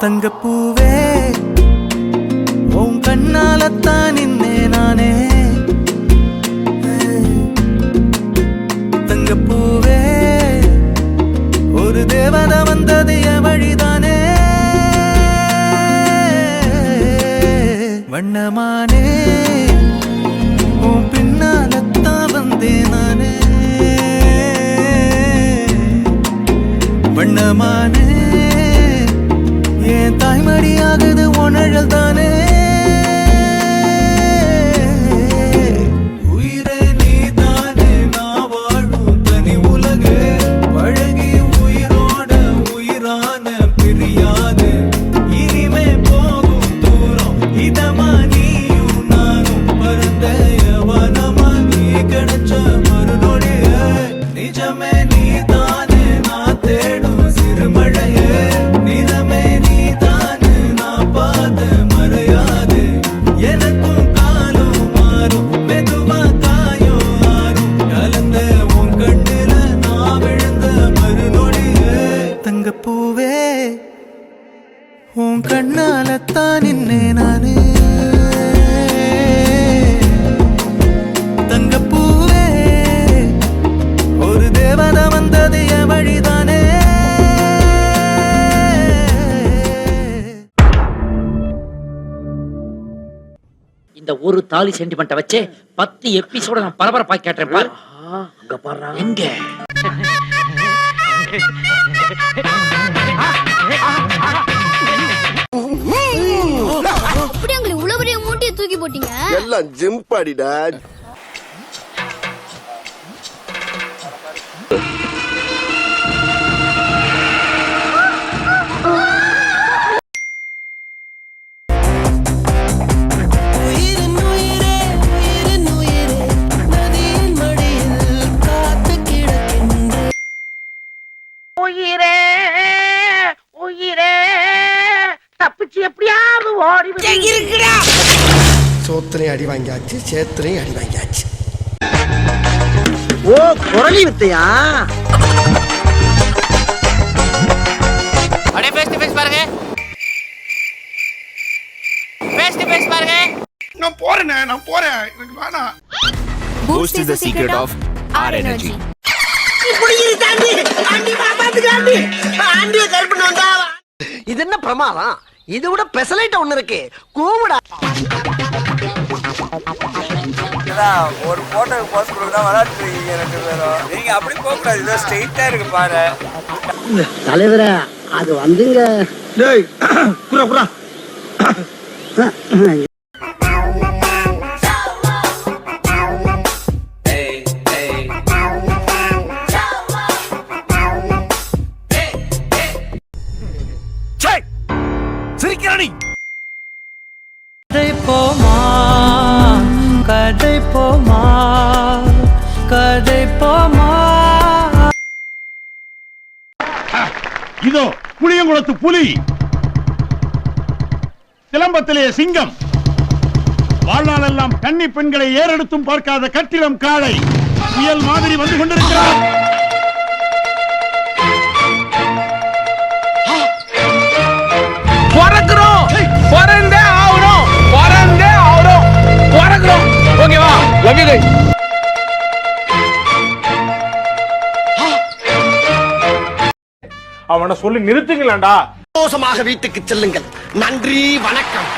தங்கப்பூவே உன் கண்ணாலத்தான் நின்னே நானே. தங்கப்பூவே ஒரு தேவதை வந்தது என் வழிதானே. வண்ணமானே உன் பின்னாலத்தான் வந்தேன் நானே. வண்ணமானே என் தாய்மடியாகுது உணழல் தானே. உயிரே நீ தானே நான் வாழும் தனி உலகு. பழகி உயிரோட உயிரான பிரியாது. இனிமே போகும் தூரம் இதமா நீயும் நானும் பரந்த வனமா நீ கிடைச்ச மறுநொடிய. நிஜமே நீ தானே நான் தேடும் சிறுமழையே. நிறமே நீ தானே நான் பாத மறையாது. எனக்கும் காலம் மாறும் மெதுவா காயம் ஆறும். கலந்த உன் கண்ணுல நான் விழுந்த மறுநொடியே. தங்கப்பூவே உன் கண்ணாலத்தான் நின்னே நானே. தங்கப்பூவே ஒரு தேவதை வந்தது என் வழிதானே. இந்த ஒரு தாலி சென்டிமெண்ட்டை வச்சு 10 எபிசோட நான் பரபரப்பாக்கி கேட்டேன் பாரு. அங்க பாரு. எங்க அப்படி உங்களை இவ்வளவு பெரிய மூட்டையை தூக்கி போட்டீங்க? எல்லாம் ஜிம் பாடிடா. உயிரே உயிரே தப்பிச்சு எப்படியாவது ஓடி இருக்குடா. சோத்திரையும் அடி வாங்கியாச்சு, சேத்திரையும் அடி வாங்கியாச்சு. ஓ குரலி வித்தையா? அப்படியே ஃபேஸ் டு ஃபேஸ் பாருங்க. ஃபேஸ் டு ஃபேஸ் பாருங்க. நான் போறேன் எனக்கு வேணாம். Boost is the secret of our energy. இது என்ன பிரமாதம்? இது விட பெசலைட் ஒண்ணு இருக்கு. கூவுடா. ஒரு போட்டோக்கு போஸ்ட் கொடுத்தா விளையாட்டு இருக்கீங்க 2 பேரும். நீங்க அப்படி போக கூடாது. இதோ ஸ்ட்ரெயிட்டா இருக்கு பாரு. தலைவரே அது வந்துங்க. டேய் குரா குரா. கதை போமா கதை போமா கதை போமா. இதோ புளியங்குளத்து புலி, சிலம்பத்திலே சிங்கம், வாழ்நாளெல்லாம் கன்னி பெண்களை ஏறெடுத்தும் பார்க்காத கட்டிடம் காளை புயல் மாதிரி வந்து கொண்டிருக்கிறார். அவனை சொல்லி நிறுத்துங்களேன்டா. சந்தோஷமாக வீட்டுக்கு செல்லுங்கள். நன்றி, வணக்கம்.